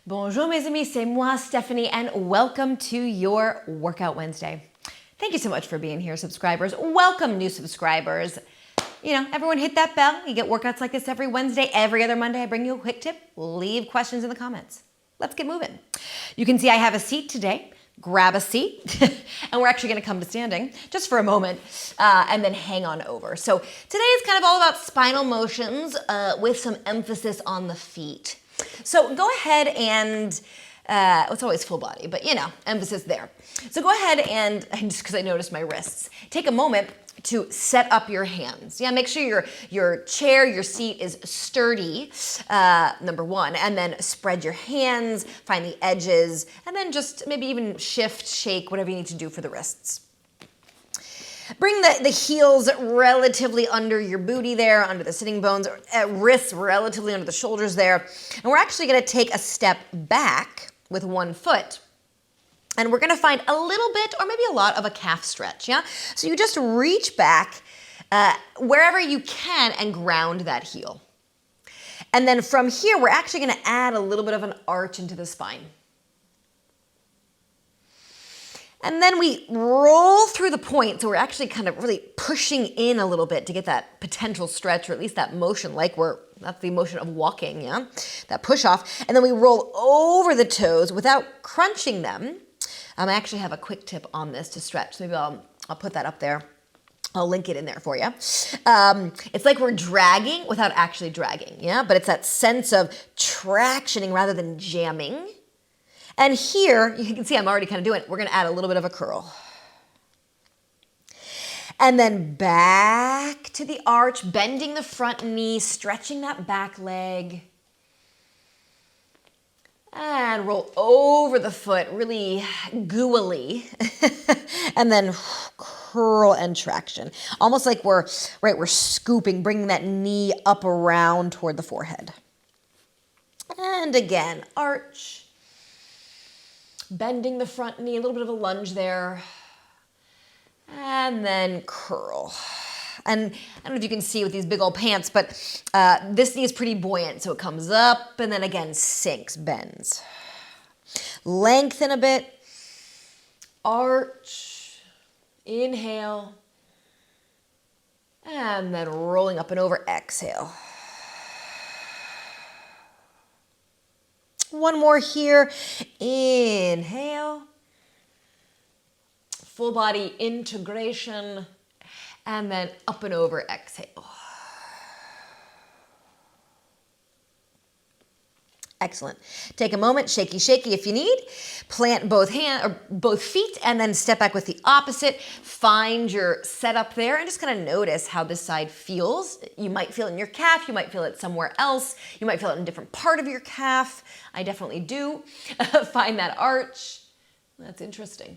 Bonjour mes amis, c'est moi Stephanie and welcome to your Workout Wednesday. Thank you so much for being here, subscribers. Welcome new subscribers. You know, everyone hit that bell. You get workouts like this every Wednesday. Every other Monday, I bring you a quick tip. Leave questions in the comments. Let's get moving. You can see I have a seat today. Grab a seat, and we're actually gonna come to standing just for a moment, and then hang on over. So today is kind of all about spinal motions with some emphasis on the feet. So go ahead and, it's always full body, but you know, emphasis there. So go ahead and just because I noticed my wrists, take a moment to set up your hands. Yeah, make sure your chair, your seat is sturdy, number one, and then spread your hands, find the edges, and then just maybe even shift, shake, whatever you need to do for the wrists. Bring the heels relatively under your booty there, under the sitting bones, wrists relatively under the shoulders there. And we're actually gonna take a step back with one foot. And we're gonna find a little bit, or maybe a lot, of a calf stretch, yeah? So you just reach back wherever you can and ground that heel. And then from here, we're actually gonna add a little bit of an arch into the spine. And then we roll through the point, so we're actually kind of really pushing in a little bit to get that potential stretch, or at least that motion, like that's the motion of walking, yeah? That push off. And then we roll over the toes without crunching them. I actually have a quick tip on this to stretch. Maybe I'll put that up there. I'll link it in there for you. It's like we're dragging without actually dragging, yeah? But it's that sense of tractioning rather than jamming. And here, you can see I'm already kind of doing it. We're gonna add a little bit of a curl. And then back to the arch, bending the front knee, stretching that back leg. And roll over the foot, really gooily. And then curl and traction. Almost like we're scooping, bringing that knee up around toward the forehead. And again, arch. Bending the front knee, a little bit of a lunge there. And then curl. And I don't know if you can see with these big old pants, but this knee is pretty buoyant. So it comes up and then again sinks, bends. Lengthen a bit. Arch. Inhale. And then rolling up and over, exhale. One more here. Inhale. Full body integration. And then up and over, exhale. Excellent. Take a moment, shaky, shaky if you need. Plant both feet and then step back with the opposite. Find your setup there and just kind of notice how this side feels. You might feel it in your calf. You might feel it somewhere else. You might feel it in a different part of your calf. I definitely do. Find that arch. That's interesting.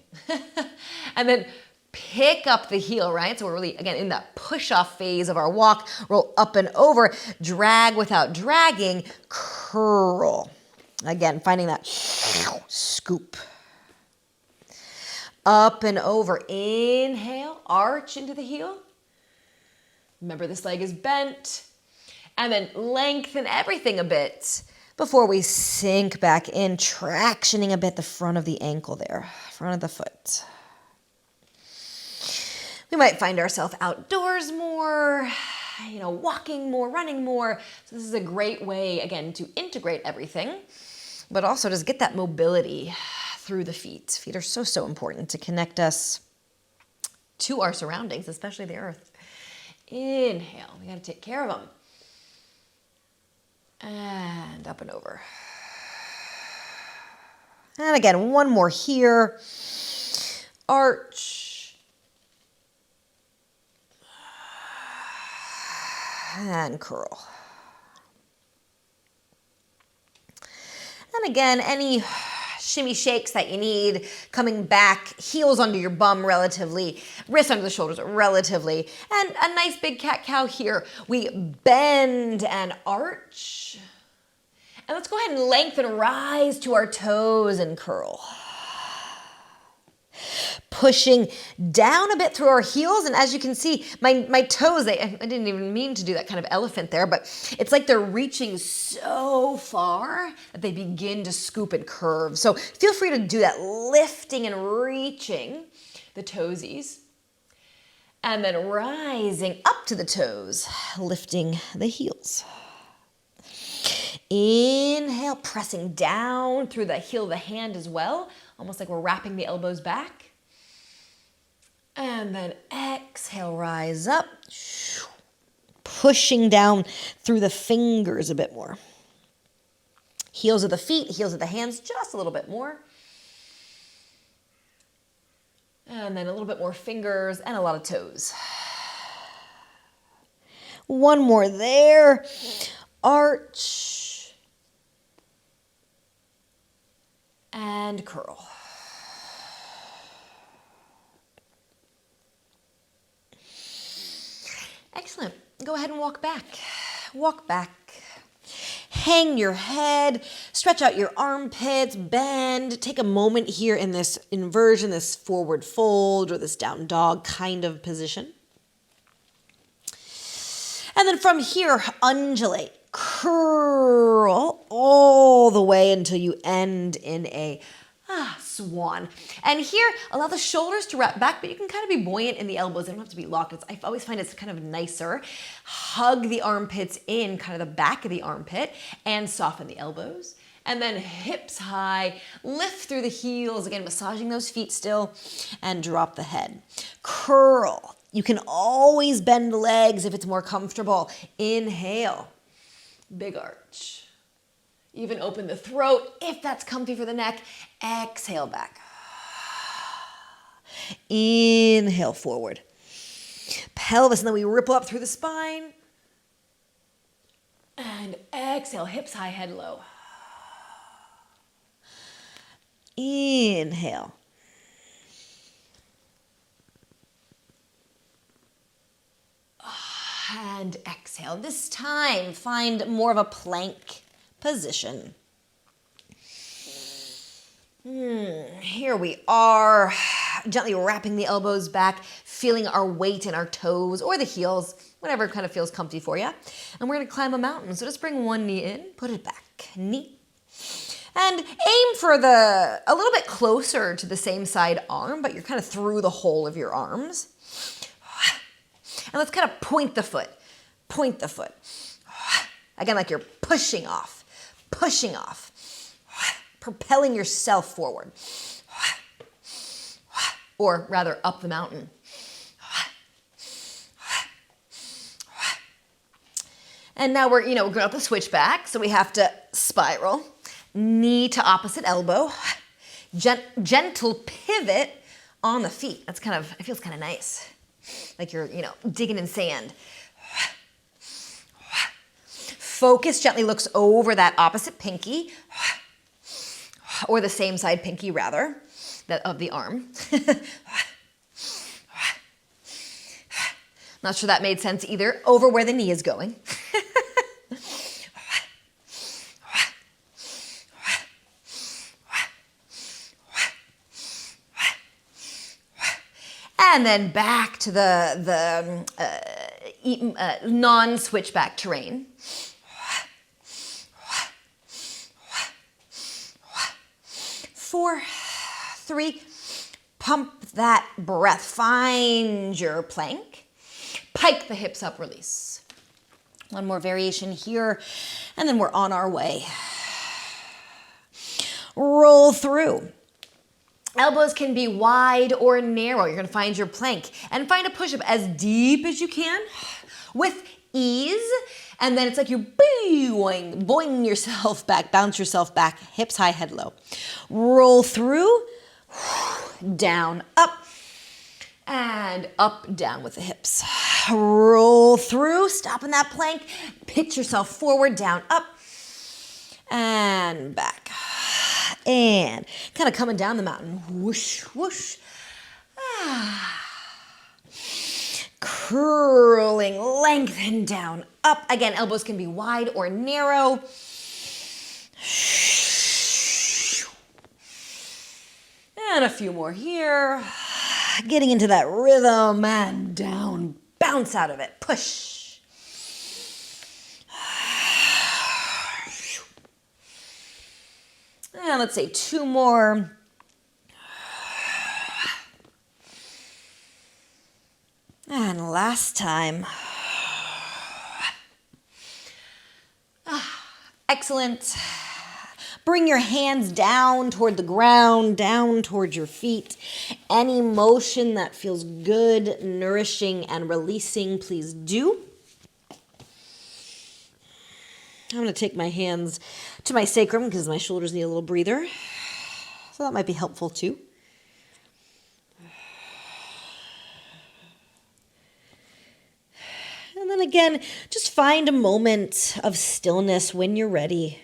And then pick up the heel, right? So we're really, again, in that push-off phase of our walk. Roll up and over, drag without dragging, curl. Again, finding that scoop. Up and over, inhale, arch into the heel. Remember this leg is bent. And then lengthen everything a bit before we sink back in, tractioning a bit the front of the ankle there, front of the foot. We might find ourselves outdoors more, you know, walking more, running more. So this is a great way, again, to integrate everything, but also just get that mobility through the feet. Feet are so, so important to connect us to our surroundings, especially the earth. Inhale, we gotta take care of them. And up and over. And again, one more here. Arch. And curl. And again, any shimmy shakes that you need, coming back, heels under your bum relatively, wrists under the shoulders relatively, and a nice big cat-cow here. We bend and arch. And let's go ahead and lengthen, rise to our toes and curl. pushing down a bit through our heels. And as you can see, my toes, I didn't even mean to do that kind of elephant there, but it's like they're reaching so far that they begin to scoop and curve. So feel free to do that, lifting and reaching the toesies. And then rising up to the toes, lifting the heels. Inhale, pressing down through the heel of the hand as well, almost like we're wrapping the elbows back. And then exhale, rise up, pushing down through the fingers a bit more. Heels of the feet, heels of the hands, just a little bit more. And then a little bit more fingers and a lot of toes. One more there. Arch. And curl. Excellent. Go ahead and walk back. Walk back. Hang your head, stretch out your armpits, bend. Take a moment here in this inversion, this forward fold or this down dog kind of position. And then from here, undulate, curl all the way until you end in a swan. And here, allow the shoulders to wrap back, but you can kind of be buoyant in the elbows. They don't have to be locked. I always find it's kind of nicer. Hug the armpits in, kind of the back of the armpit, and soften the elbows. And then hips high, lift through the heels, again, massaging those feet still, and drop the head. Curl. You can always bend the legs if it's more comfortable. Inhale, big arch. Even open the throat if that's comfy for the neck. Exhale back. Inhale forward. Pelvis, and then we ripple up through the spine. And exhale, hips high, head low. Inhale. And exhale. This time, find more of a plank position. Here we are, gently wrapping the elbows back, feeling our weight in our toes or the heels, whatever kind of feels comfy for you. And we're going to climb a mountain. So just bring one knee in, put it back, knee. And aim for a little bit closer to the same side arm, but you're kind of through the whole of your arms. And let's kind of point the foot. Point the foot. Again, like you're pushing off, propelling yourself forward, or rather up the mountain. And now we're going up the switchback, so we have to spiral, knee to opposite elbow, gentle pivot on the feet. It feels kind of nice, like you're digging in sand. Focus gently looks over that opposite pinky, or the same side pinky rather, that of the arm. Not sure that made sense either, over where the knee is going. And then back to the non-switchback terrain. 4, 3, pump that breath. Find your plank. Pike the hips up, release. One more variation here, and then we're on our way. Roll through. Elbows can be wide or narrow. You're going to find your plank and find a push-up as deep as you can with ease. And then it's like you're boing yourself back, bounce yourself back, hips high, head low. Roll through, down, up, and up, down with the hips. Roll through, stop in that plank, pitch yourself forward, down, up, and back. And kind of coming down the mountain, whoosh, whoosh. Curling, lengthen down, up. Again, elbows can be wide or narrow. And a few more here. Getting into that rhythm and down, bounce out of it, push. And let's say 2 more. And last time. Excellent. Bring your hands down toward the ground, down towards your feet. Any motion that feels good, nourishing, and releasing, please do. I'm going to take my hands to my sacrum because my shoulders need a little breather. So that might be helpful too. And then again, just find a moment of stillness when you're ready.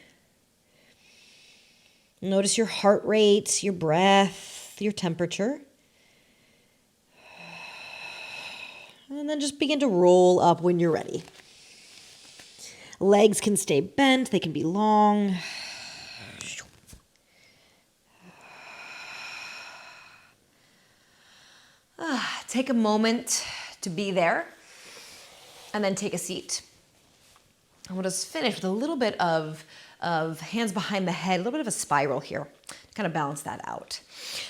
Notice your heart rate, your breath, your temperature. And then just begin to roll up when you're ready. Legs can stay bent, they can be long. Take a moment to be there. And then take a seat. And we'll just finish with a little bit of hands behind the head, a little bit of a spiral here to kind of balance that out.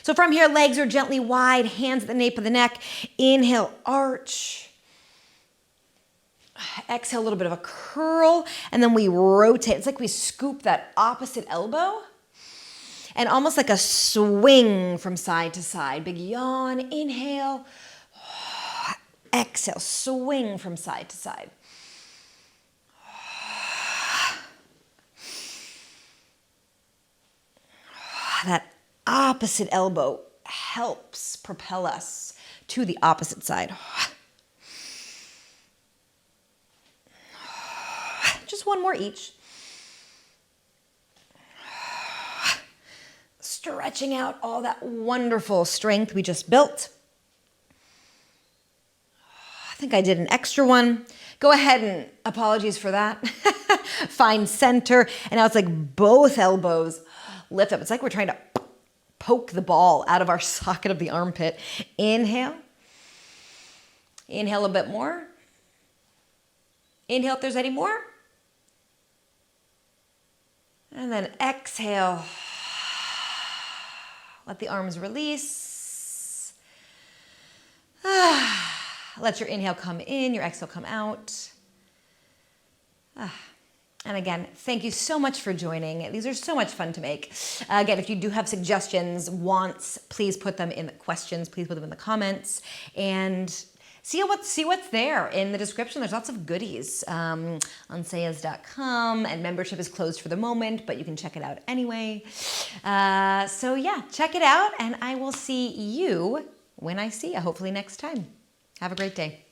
So from here, legs are gently wide, hands at the nape of the neck. Inhale, arch. Exhale, a little bit of a curl, and then we rotate. It's like we scoop that opposite elbow and almost like a swing from side to side. Big yawn, inhale. Exhale, swing from side to side. That opposite elbow helps propel us to the opposite side. Just one more each. Stretching out all that wonderful strength we just built. I think I did an extra one. Go ahead and apologies for that. Find center. And now it's like both elbows lift up. It's like we're trying to poke the ball out of our socket of the armpit. Inhale. Inhale a bit more. Inhale if there's any more. And then exhale. Let the arms release. Let your inhale come in, your exhale come out. And again, thank you so much for joining. These are so much fun to make. Again, if you do have suggestions, wants, please put them in the questions. Please put them in the comments. And see what's there in the description. There's lots of goodies on sayas.com, and membership is closed for the moment, but you can check it out anyway. So yeah, check it out, and I will see you when I see you, hopefully next time. Have a great day.